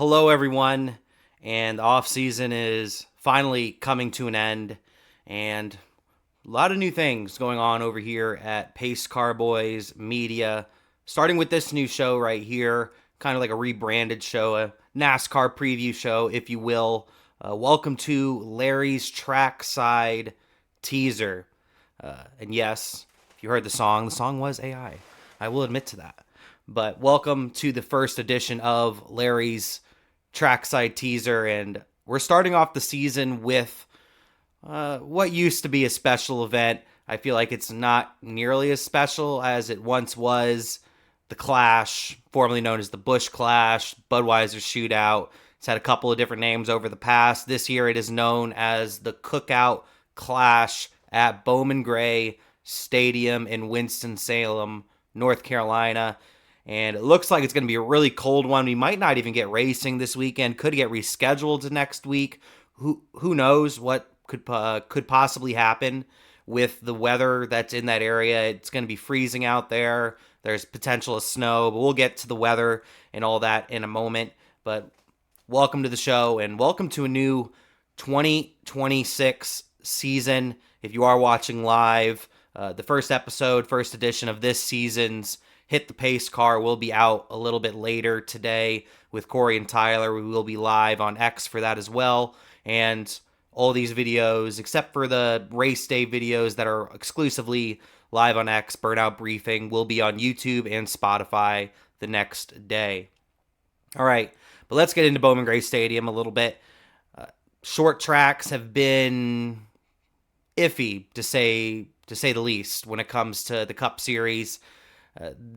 Hello, everyone. And the off season is finally coming to an end, and a lot of new things going on over here at Pace Car Boys Media. Starting with this new show right here, kind of like a rebranded show, a NASCAR preview show, if you will. Welcome to Larry's Trackside teaser. And yes, if you heard the song was AI. I will admit to that. But welcome to the first edition of Larry's Trackside teaser, and we're starting off the season with what used to be a special event. I feel like it's not nearly as special as it once was. The Clash, formerly known as the Busch Clash, Budweiser Shootout. It's had a couple of different names over the past. This year it is known as the Cookout Clash at Bowman Gray Stadium in Winston-Salem, North Carolina. And it looks like it's going to be a really cold one. We might not even get racing this weekend. Could get rescheduled to next week. Who knows what could possibly happen with the weather that's in that area. It's going to be freezing out there. There's potential of snow, but we'll get to the weather and all that in a moment. But welcome to the show, and welcome to a new 2026 season. If you are watching live, the first episode, first edition of this season's Hit the Pace Car will be out a little bit later today with Corey and Tyler. We will be live on X for that as well. And all these videos, except for the race day videos that are exclusively live on X, Burnout Briefing, will be on YouTube and Spotify the next day. All right, but let's get into Bowman Gray Stadium a little bit. Short tracks have been iffy, to say the least, when it comes to the Cup Series.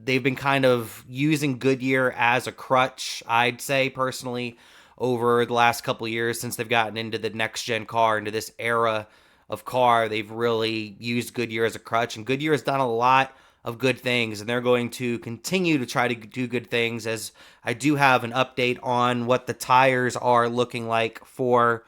They've been kind of using Goodyear as a crutch, I'd say, personally, over the last couple of years since they've gotten into the next-gen car, into this era of car. They've really used Goodyear as a crutch, and Goodyear has done a lot of good things, and they're going to continue to try to do good things, as I do have an update on what the tires are looking like for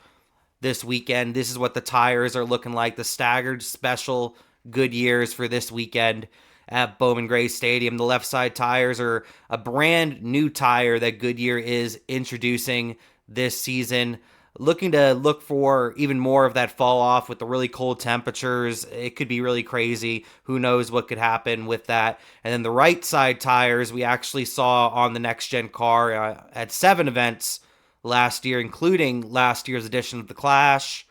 this weekend. This is what the tires are looking like, the Staggered Special Goodyears for this weekend at Bowman Gray Stadium. The left side tires are a brand new tire that Goodyear is introducing this season. Look for even more of that fall off with the really cold temperatures. It could be really crazy. Who knows what could happen with that. And then the right side tires we actually saw on the next gen car at 7 events last year, including last year's edition of the Clash,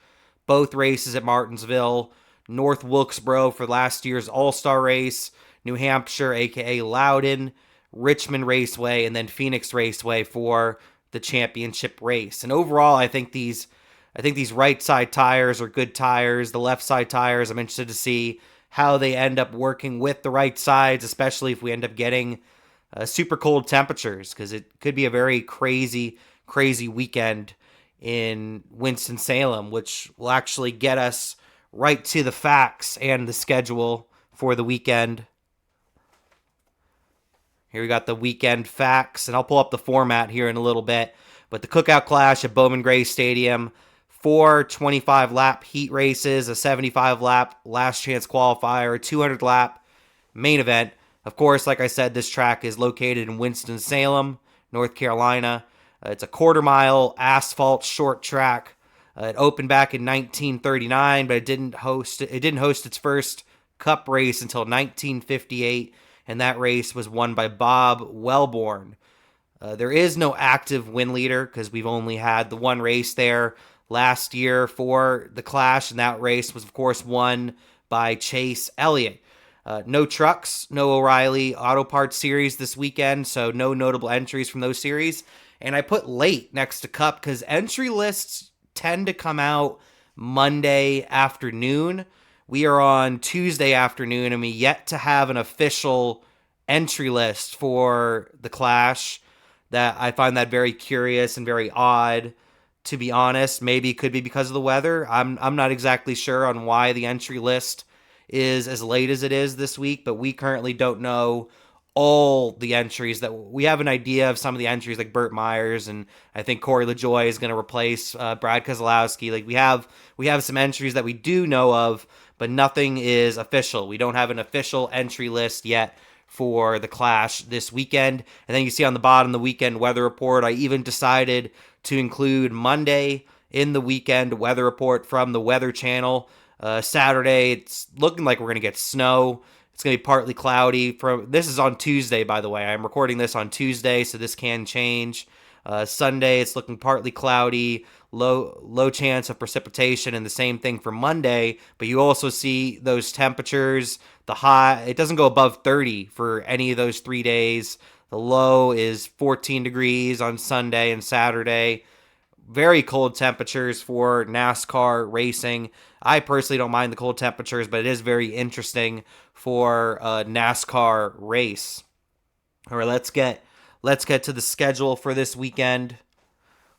both races at Martinsville, North Wilkesboro for last year's All-Star race, New Hampshire, aka Loudon, Richmond Raceway, and then Phoenix Raceway for the championship race. And overall, I think these right side tires are good tires. The left side tires, I'm interested to see how they end up working with the right sides, especially if we end up getting super cold temperatures, because it could be a very crazy weekend in Winston-Salem, which will actually get us right to the facts and the schedule for the weekend. Here we got the weekend facts, and I'll pull up the format here in a little bit. But the Cookout Clash at Bowman Gray Stadium, 4 25-lap heat races, a 75-lap last chance qualifier, a 200-lap main event. Of course, like I said, this track is located in Winston-Salem, North Carolina. It's a quarter-mile asphalt short track. It opened back in 1939, but it didn't host its first Cup race until 1958. And that race was won by Bob Wellborn. There is no active win leader because we've only had the one race there last year for the Clash, and that race was, of course, won by Chase Elliott. No trucks, no O'Reilly Auto Parts Series this weekend, so no notable entries from those series. And I put late next to Cup because entry lists tend to come out Monday afternoon. We are on Tuesday afternoon, and we yet to have an official entry list for the Clash. That I find that very curious and very odd, to be honest. Maybe it could be because of the weather. I'm not exactly sure on why the entry list is as late as it is this week, but we currently don't know all the entries. That we have an idea of some of the entries, like Burt Myers, and I think Corey LaJoie is going to replace Brad Keselowski. Like we have some entries that we do know of, but nothing is official. We don't have an official entry list yet for the Clash this weekend. And then you see on the bottom the weekend weather report. I even decided to include Monday in the weekend weather report from the Weather Channel. Saturday, it's looking like we're going to get snow. It's going to be partly cloudy. This is on Tuesday, by the way. I'm recording this on Tuesday, so this can change. Sunday, it's looking partly cloudy, low chance of precipitation, and the same thing for Monday. But you also see those temperatures. The high, it doesn't go above 30 for any of those 3 days. The low is 14 degrees on Sunday and Saturday. Very cold temperatures for NASCAR racing. I personally don't mind the cold temperatures, but it is very interesting for a NASCAR race. All right, let's get to the schedule for this weekend.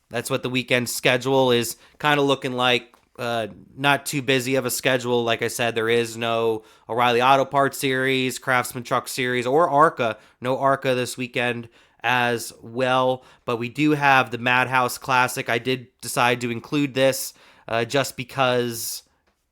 That's what the weekend schedule is kind of looking like. Not too busy of a schedule. Like I said, there is no O'Reilly Auto Parts Series, Craftsman Truck Series, or ARCA. No ARCA this weekend as well. But we do have the Madhouse Classic. I did decide to include this just because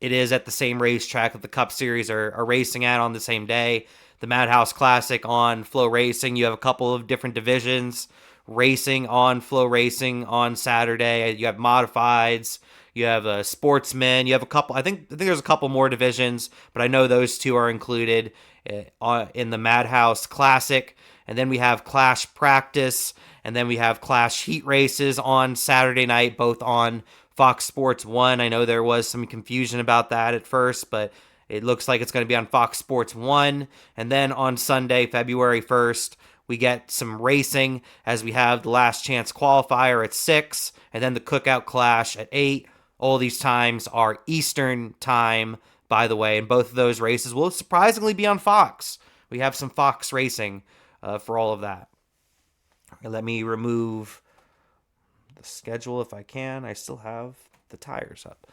it is at the same racetrack that the Cup Series are racing at on the same day. The Madhouse Classic on Flow Racing. You have a couple of different divisions racing on Flow Racing on Saturday. You have modifieds. You have a sportsman. You have a couple. I think there's a couple more divisions, but I know those two are included in the Madhouse Classic. And then we have Clash Practice, and then we have Clash Heat Races on Saturday night, both on Fox Sports 1. I know there was some confusion about that at first, but it looks like it's going to be on Fox Sports 1. And then on Sunday, February 1st, we get some racing as we have the Last Chance Qualifier at 6, and then the Cookout Clash at 8. All these times are Eastern time, by the way, and both of those races will surprisingly be on Fox. We have some Fox racing for all of that. Let me remove the schedule if I can. I still have the tires up.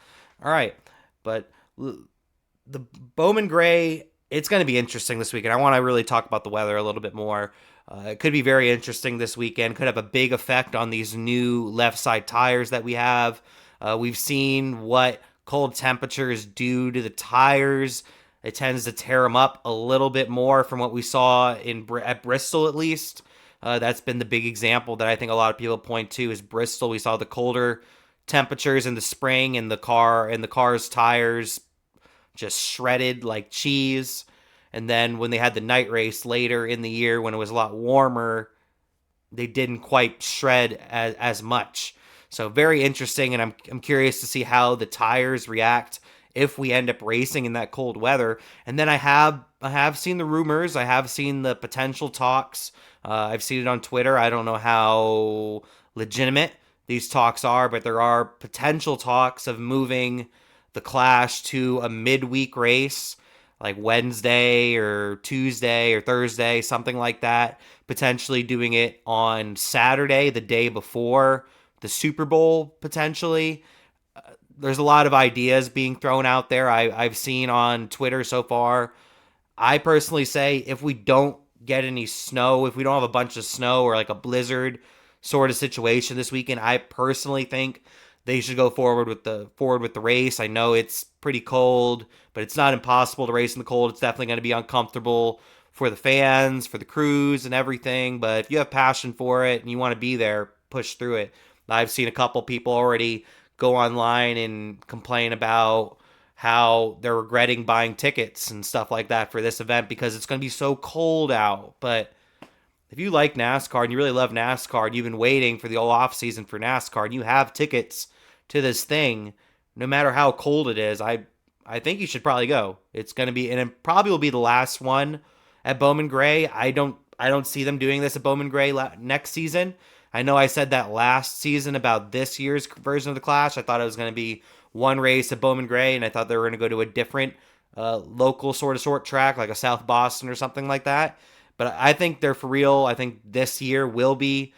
All right, but the Bowman Gray, it's going to be interesting this weekend. I want to really talk about the weather a little bit more. It could be very interesting this weekend. Could have a big effect on these new left side tires that we have. We've seen what cold temperatures do to the tires. It tends to tear them up a little bit more from what we saw at Bristol, at least. That's been the big example that I think a lot of people point to is Bristol. We saw the colder temperatures in the spring, and the car's tires just shredded like cheese. And then when they had the night race later in the year, when it was a lot warmer, they didn't quite shred as much. So very interesting, and I'm curious to see how the tires react if we end up racing in that cold weather. And then I have seen the rumors. I have seen the potential talks. I've seen it on Twitter. I don't know how legitimate these talks are, but there are potential talks of moving the Clash to a midweek race, like Wednesday or Tuesday or Thursday, something like that. Potentially doing it on Saturday, the day before the Super Bowl, potentially. There's a lot of ideas being thrown out there. I've seen on Twitter so far. I personally say if we don't get any snow, if we don't have a bunch of snow or like a blizzard sort of situation this weekend, I personally think they should go forward with the race. I know it's pretty cold, but it's not impossible to race in the cold. It's definitely going to be uncomfortable for the fans, for the crews and everything. But if you have passion for it and you want to be there, push through it. I've seen a couple people already go online and complain about how they're regretting buying tickets and stuff like that for this event because it's going to be so cold out. But if you like NASCAR and you really love NASCAR and you've been waiting for the whole off season for NASCAR and you have tickets to this thing, no matter how cold it is, I think you should probably go. It's going to be, and it probably will be the last one at Bowman Gray. I don't see them doing this at Bowman Gray next season. I know I said that last season about this year's version of the Clash. I thought it was going to be one race at Bowman Gray, and I thought they were going to go to a different local sort of short track, like a South Boston or something like that. But I think they're for real. I think this year will be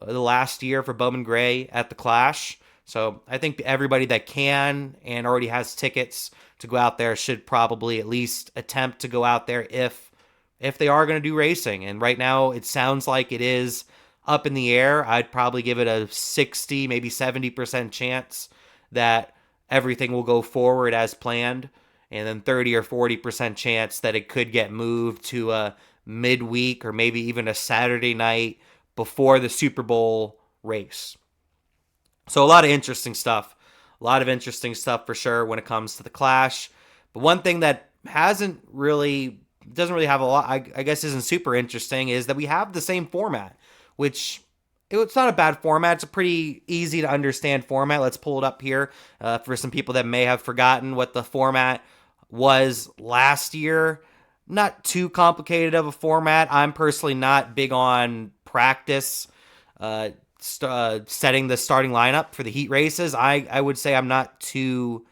the last year for Bowman Gray at the Clash. So I think everybody that can and already has tickets to go out there should probably at least attempt to go out there if they are going to do racing. And right now it sounds like it is up in the air. I'd probably give it a 60, maybe 70% chance that everything will go forward as planned, and then 30 or 40% chance that it could get moved to a midweek or maybe even a Saturday night before the Super Bowl race. So a lot of interesting stuff. A lot of interesting stuff for sure when it comes to the Clash. But one thing that doesn't really have a lot, I guess isn't super interesting, is that we have the same format, which it's not a bad format. It's a pretty easy to understand format. Let's pull it up here for some people that may have forgotten what the format was last year. Not too complicated of a format. I'm personally not big on practice setting the starting lineup for the heat races. I would say I'm not too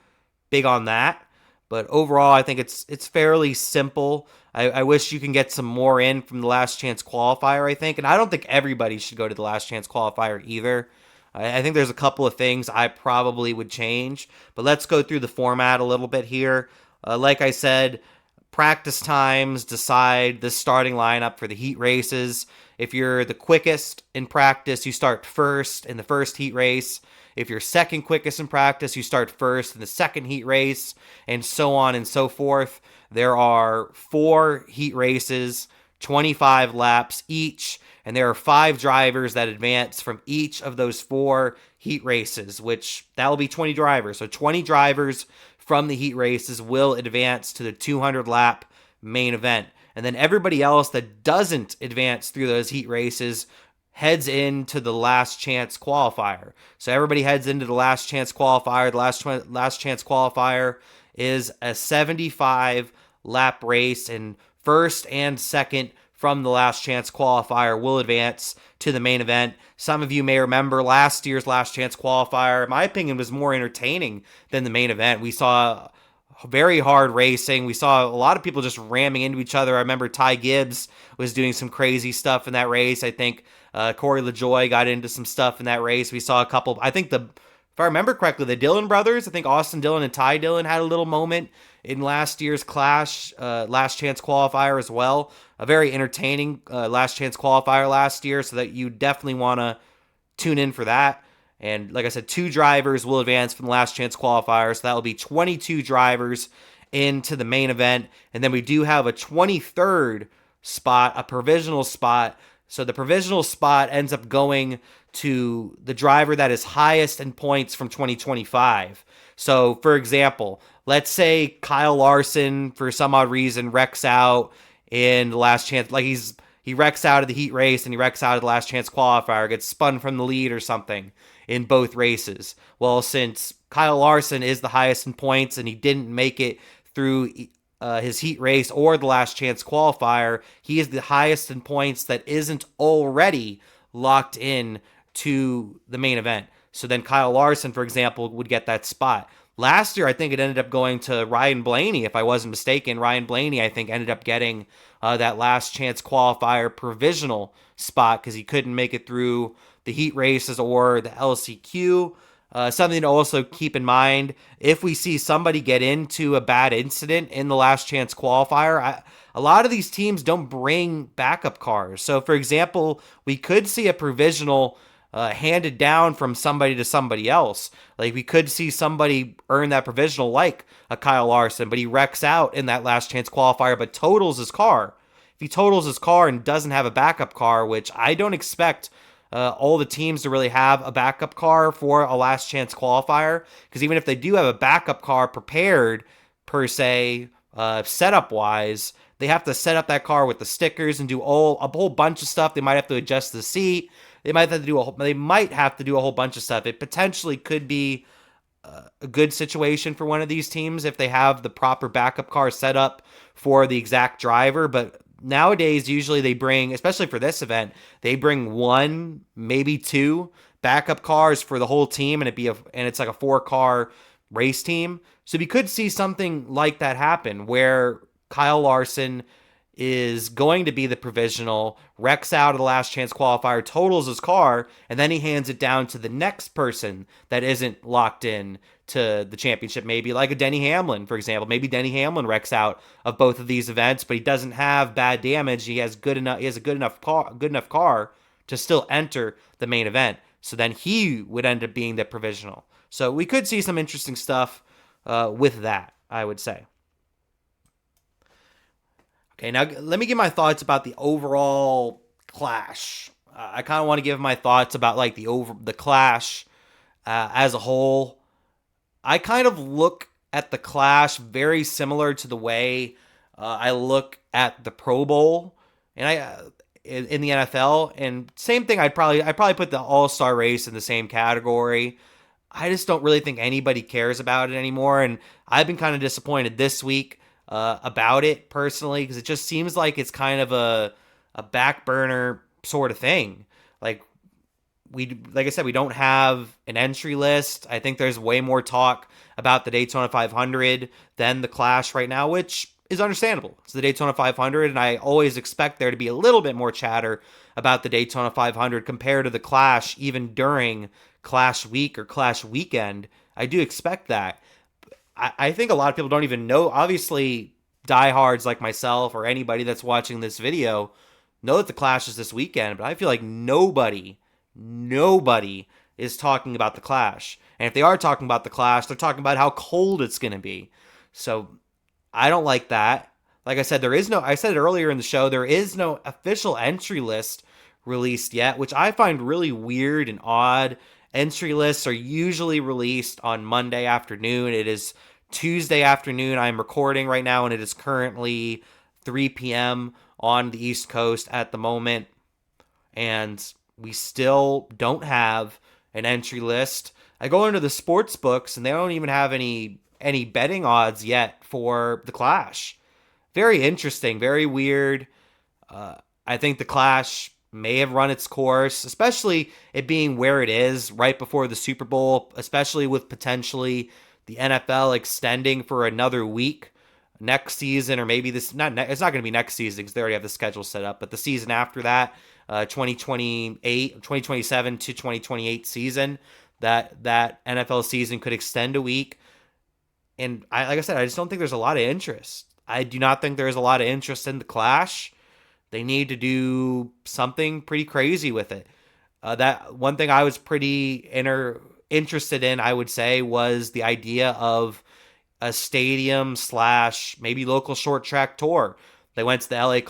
big on that. But overall, I think it's fairly simple. I wish you can get some more in from the last chance qualifier, I think. And I don't think everybody should go to the last chance qualifier either. I think there's a couple of things I probably would change. But let's go through the format a little bit here. Like I said, practice times decide the starting lineup for the heat races. If you're the quickest in practice, you start first in the first heat race. If you're second quickest in practice, you start first in the second heat race, and so on and so forth. There are 4 heat races, 25 laps each, and there are 5 drivers that advance from each of those 4 heat races, which that will be 20 drivers. So 20 drivers from the heat races will advance to the 200 lap main event. And then everybody else that doesn't advance through those heat races heads into the last chance qualifier. So everybody heads into the last chance qualifier. The last chance qualifier is a 75 lap race, and first and second from the last chance qualifier will advance to the main event. Some of you may remember last year's last chance qualifier, in my opinion, was more entertaining than the main event. We saw very hard racing. We saw a lot of people just ramming into each other. I remember Ty Gibbs was doing some crazy stuff in that race. I think Corey LaJoie got into some stuff in that race. We saw a couple, if I remember correctly, the Dillon brothers, I think Austin Dillon and Ty Dillon had a little moment in last year's Clash, last chance qualifier as well. A very entertaining last chance qualifier last year, so that you definitely want to tune in for that. And like I said, 2 drivers will advance from the last chance qualifier, so that will be 22 drivers into the main event. And then we do have a 23rd spot, a provisional spot. So the provisional spot ends up going to the driver that is highest in points from 2025. So, for example, let's say Kyle Larson, for some odd reason, wrecks out in the last chance. Like he wrecks out of the heat race and he wrecks out of the last chance qualifier, gets spun from the lead or something in both races. Well, since Kyle Larson is the highest in points and he didn't make it through his heat race or the last chance qualifier, he is the highest in points that isn't already locked in to the main event. So then Kyle Larson, for example, would get that spot. Last year, I think it ended up going to Ryan Blaney, if I wasn't mistaken. Ryan Blaney, I think, ended up getting that last chance qualifier provisional spot because he couldn't make it through the heat races or the LCQ. Something to also keep in mind, if we see somebody get into a bad incident in the last chance qualifier, a lot of these teams don't bring backup cars. So, for example, we could see a provisional handed down from somebody to somebody else. Like, we could see somebody earn that provisional like a Kyle Larson, but he wrecks out in that last chance qualifier but totals his car. If he totals his car and doesn't have a backup car, which I don't expect all the teams to really have a backup car for a last chance qualifier, because even if they do have a backup car prepared per se, setup wise, they have to set up that car with the stickers and do a whole bunch of stuff. They might have to adjust the seat. They might have to do a whole bunch of stuff. It potentially could be a good situation for one of these teams if they have the proper backup car set up for the exact driver, but nowadays, usually they bring, especially for this event, they bring 1, maybe 2 backup cars for the whole team, and it's like a 4-car race team. So we could see something like that happen, where Kyle Larson is going to be the provisional, wrecks out of the last chance qualifier, totals his car, and then he hands it down to the next person that isn't locked in to the championship, maybe like a Denny Hamlin, for example. Maybe Denny Hamlin wrecks out of both of these events, but he doesn't have bad damage. He has a good enough car to still enter the main event. So then he would end up being the provisional. So we could see some interesting stuff with that, I would say. Okay, now let me give my thoughts about the overall Clash. I kind of want to give my thoughts about like the Clash as a whole. I kind of look at the Clash very similar to the way I look at the Pro Bowl, and in the NFL, and same thing. I'd probably put the All Star race in the same category. I just don't really think anybody cares about it anymore, and I've been kind of disappointed this week about it personally because it just seems like it's kind of a back burner sort of thing. Like like I said, we don't have an entry list. I think there's way more talk about the Daytona 500 than the Clash right now, which is understandable. It's the Daytona 500, and I always expect there to be a little bit more chatter about the Daytona 500 compared to the Clash, even during Clash week or Clash weekend. I do expect that. I think a lot of people don't even know. Obviously, diehards like myself or anybody that's watching this video know that the Clash is this weekend, but I feel like nobody is talking about the Clash. And if they are talking about the Clash, they're talking about how cold it's going to be. So I don't like that. Like I said, I said it earlier in the show, there is no official entry list released yet, which I find really weird and odd. Entry lists are usually released on Monday afternoon. It is Tuesday afternoon. I'm recording right now, and it is currently 3 p.m. on the East Coast at the moment. And we still don't have an entry list. I go into the sports books, and they don't even have any betting odds yet for the Clash. Very interesting, very weird. I think the Clash may have run its course, especially it being where it is right before the Super Bowl, especially with potentially the NFL extending for another week next season, or maybe it's not going to be next season because they already have the schedule set up, but the season after that, 2027 to 2028 season, that NFL season could extend a week. And like I said, I just don't think there's a lot of interest. I do not think there's a lot of interest in the Clash. They need to do something pretty crazy with it. That one thing I was pretty interested in, I would say, was the idea of a stadium slash maybe local short track tour. They went to the LA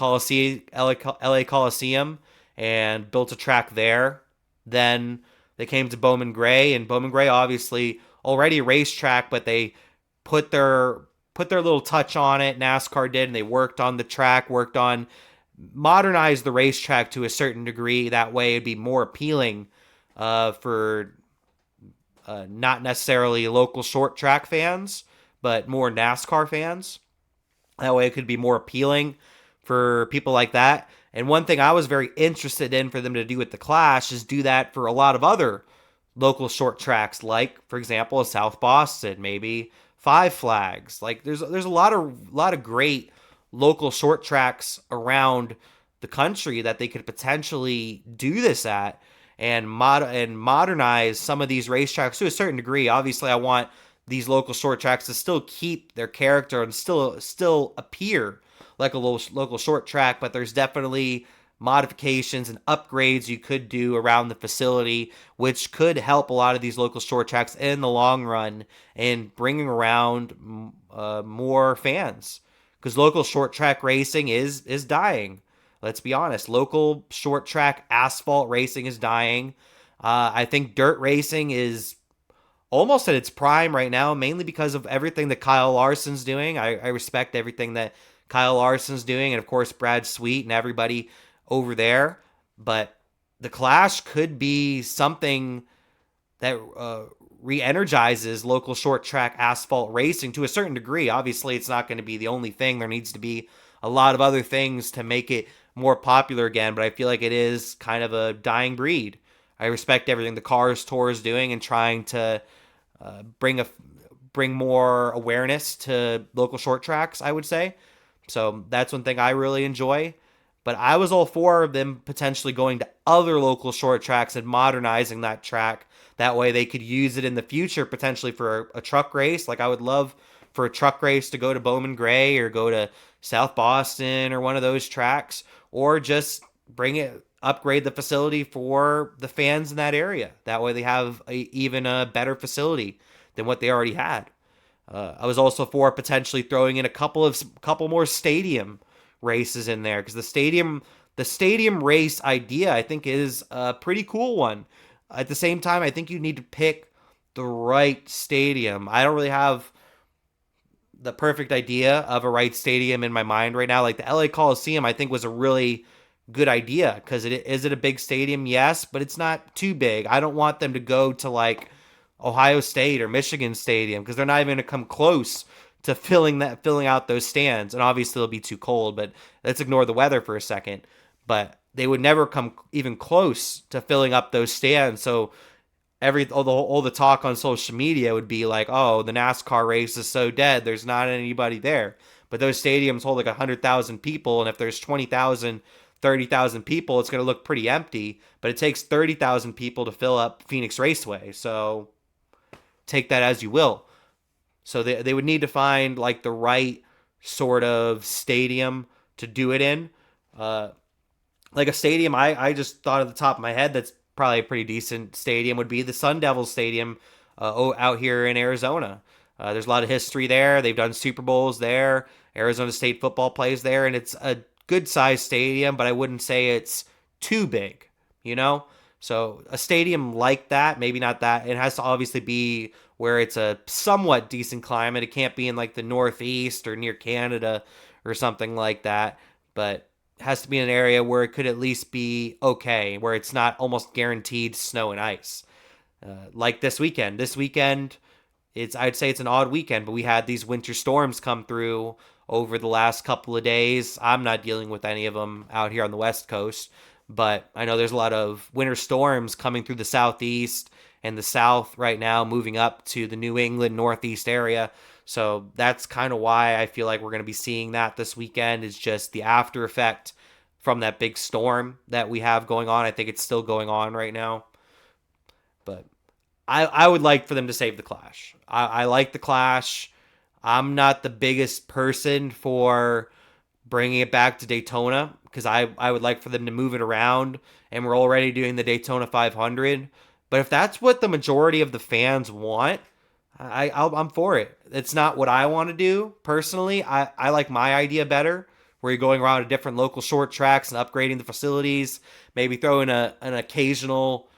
Coliseum and built a track there. Then they came to Bowman Gray, and Bowman Gray obviously already a racetrack, but they put their little touch on it. NASCAR did, and they worked on the track, modernized the racetrack to a certain degree. That way, it'd be more appealing for not necessarily local short track fans, but more NASCAR fans. That way, it could be more appealing for people like that. And one thing I was very interested in for them to do with the Clash is do that for a lot of other local short tracks, like, for example, South Boston, maybe Five Flags. Like, there's a lot of great local short tracks around the country that they could potentially do this at and modernize some of these racetracks to a certain degree. Obviously, I want these local short tracks to still keep their character and still appear like a local short track, but there's definitely modifications and upgrades you could do around the facility, which could help a lot of these local short tracks in the long run and bringing around more fans. Because local short track racing is dying. Let's be honest. Local short track asphalt racing is dying. I think dirt racing is almost at its prime right now, mainly because of everything that Kyle Larson's doing. I respect everything that Kyle Larson's doing, and of course Brad Sweet and everybody over there. But the Clash could be something that re-energizes local short track asphalt racing to a certain degree. Obviously, it's not going to be the only thing. There needs to be a lot of other things to make it more popular again, but I feel like it is kind of a dying breed. I respect everything the Cars Tour is doing and trying to bring more awareness to local short tracks, I would say. So that's one thing I really enjoy. But I was all for them potentially going to other local short tracks and modernizing that track. That way they could use it in the future potentially for a truck race. Like, I would love for a truck race to go to Bowman Gray or go to South Boston or one of those tracks, or just upgrade the facility for the fans in that area. That way they have even a better facility than what they already had. I was also for potentially throwing in a couple more stadium races in there, because the stadium race idea, I think, is a pretty cool one. At the same time, I think you need to pick the right stadium. I don't really have the perfect idea of a right stadium in my mind right now. Like the LA Coliseum, I think was a really good idea, because is it a big stadium? Yes, but it's not too big. I don't want them to go to like Ohio State or Michigan Stadium, because they're not even going to come close to filling out those stands. And obviously it'll be too cold, but let's ignore the weather for a second. But they would never come even close to filling up those stands. So all the talk on social media would be like, oh, the NASCAR race is so dead, there's not anybody there. But those stadiums hold like 100,000 people, and if there's 20,000, 30,000 people, it's going to look pretty empty. But it takes 30,000 people to fill up Phoenix Raceway, so take that as you will. So they would need to find like the right sort of stadium to do it in. Like a stadium, I just thought at the top of my head that's probably a pretty decent stadium would be the Sun Devils Stadium out here in Arizona. There's a lot of history there. They've done Super Bowls there. Arizona State football plays there, and it's a good sized stadium, but I wouldn't say it's too big, you know? So a stadium like that, maybe not that. It has to obviously be where it's a somewhat decent climate. It can't be in like the Northeast or near Canada or something like that, but has to be in an area where it could at least be okay, where it's not almost guaranteed snow and ice. Like this weekend. This weekend, I'd say it's an odd weekend, but we had these winter storms come through over the last couple of days. I'm not dealing with any of them out here on the West Coast, but I know there's a lot of winter storms coming through the Southeast and the South right now, moving up to the New England Northeast area. So that's kind of why I feel like we're going to be seeing that this weekend, is just the after effect from that big storm that we have going on. I think it's still going on right now. But I would like for them to save the Clash. I like the Clash. I'm not the biggest person for bringing it back to Daytona, because I would like for them to move it around, and we're already doing the Daytona 500. But if that's what the majority of the fans want, I'm for it. It's not what I want to do personally. I like my idea better, where you're going around to different local short tracks and upgrading the facilities, maybe throwing an occasional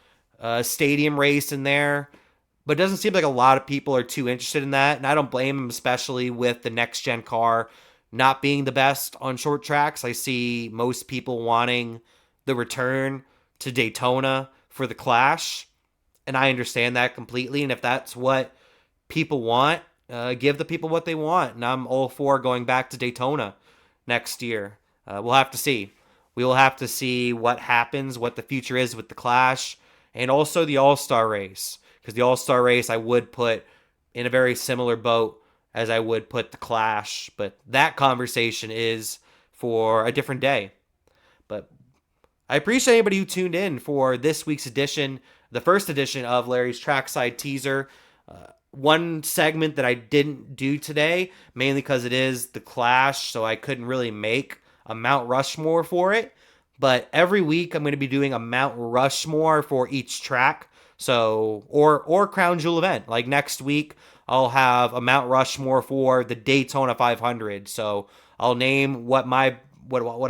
stadium race in there. But it doesn't seem like a lot of people are too interested in that, and I don't blame them, especially with the next gen car not being the best on short tracks. I see most people wanting the return to Daytona for the Clash, and I understand that completely. And if that's what people want, give the people what they want, and I'm all for going back to Daytona next year. We'll have to see. We will have to see what happens, what the future is with the Clash, and also the All-Star race, because the All-Star race I would put in a very similar boat as I would put the Clash, but that conversation is for a different day. But I appreciate anybody who tuned in for this week's edition, the first edition of Larry's Trackside Teaser. One segment that I didn't do today, mainly because it is the Clash, so I couldn't really make a Mount Rushmore for it. But every week I'm going to be doing a Mount Rushmore for each track. So, or Crown Jewel event. Like next week, I'll have a Mount Rushmore for the Daytona 500. So I'll name what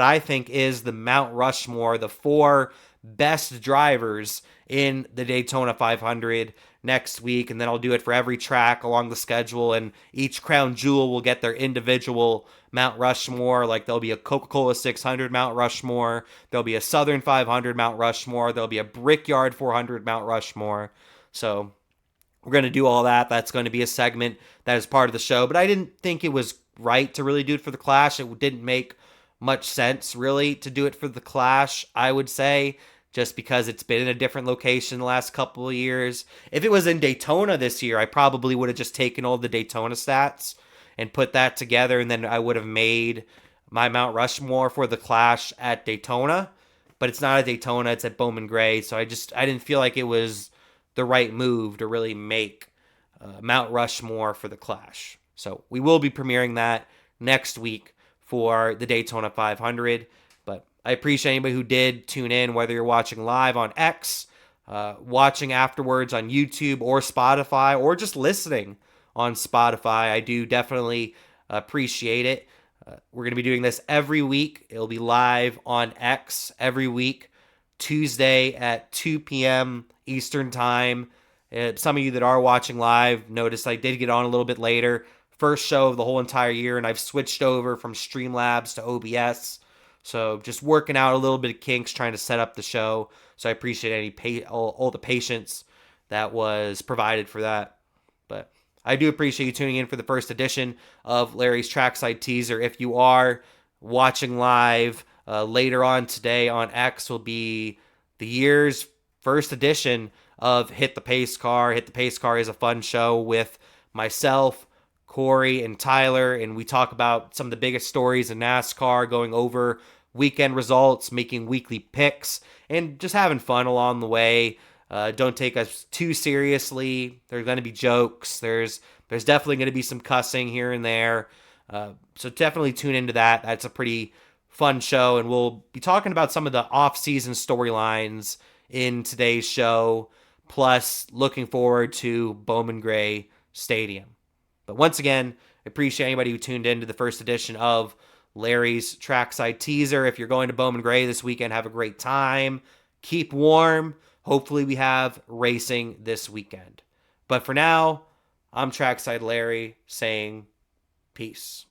I think is the Mount Rushmore, the 4 best drivers in the Daytona 500 next week, and then I'll do it for every track along the schedule, and each Crown Jewel will get their individual Mount Rushmore. Like there'll be a Coca-Cola 600 Mount Rushmore, there'll be a Southern 500 Mount Rushmore, there'll be a Brickyard 400 Mount Rushmore. So we're going to do all that. That's going to be a segment that is part of the show, but I didn't think it was right to really do it for the Clash. It didn't make much sense really to do it for the Clash, I would say, just because it's been in a different location the last couple of years. If it was in Daytona this year, I probably would have just taken all the Daytona stats and put that together, and then I would have made my Mount Rushmore for the Clash at Daytona. But it's not at Daytona, it's at Bowman Gray, so I didn't feel like it was the right move to really make Mount Rushmore for the Clash. So we will be premiering that next week for the Daytona 500. But I appreciate anybody who did tune in, whether you're watching live on X, watching afterwards on YouTube or Spotify, or just listening on Spotify. I do definitely appreciate it. We're going to be doing this every week. It'll be live on X every week, Tuesday at 2 p.m. Eastern Time. Some of you that are watching live noticed I did get on a little bit later. First show of the whole entire year, and I've switched over from Streamlabs to OBS. So just working out a little bit of kinks, trying to set up the show. So I appreciate all the patience that was provided for that. But I do appreciate you tuning in for the first edition of Larry's Trackside Teaser. If you are watching live, later on today on X will be the year's first edition of Hit the Pace Car. Hit the Pace Car is a fun show with myself, Corey, and Tyler, and we talk about some of the biggest stories in NASCAR, going over weekend results, making weekly picks, and just having fun along the way. Don't take us too seriously. There's going to be jokes. There's definitely going to be some cussing here and there. So definitely tune into that. That's a pretty fun show, and we'll be talking about some of the off-season storylines in today's show, plus looking forward to Bowman Gray Stadium. But once again, I appreciate anybody who tuned in to the first edition of Larry's Trackside Teaser. If you're going to Bowman Gray this weekend, have a great time. Keep warm. Hopefully we have racing this weekend. But for now, I'm Trackside Larry saying peace.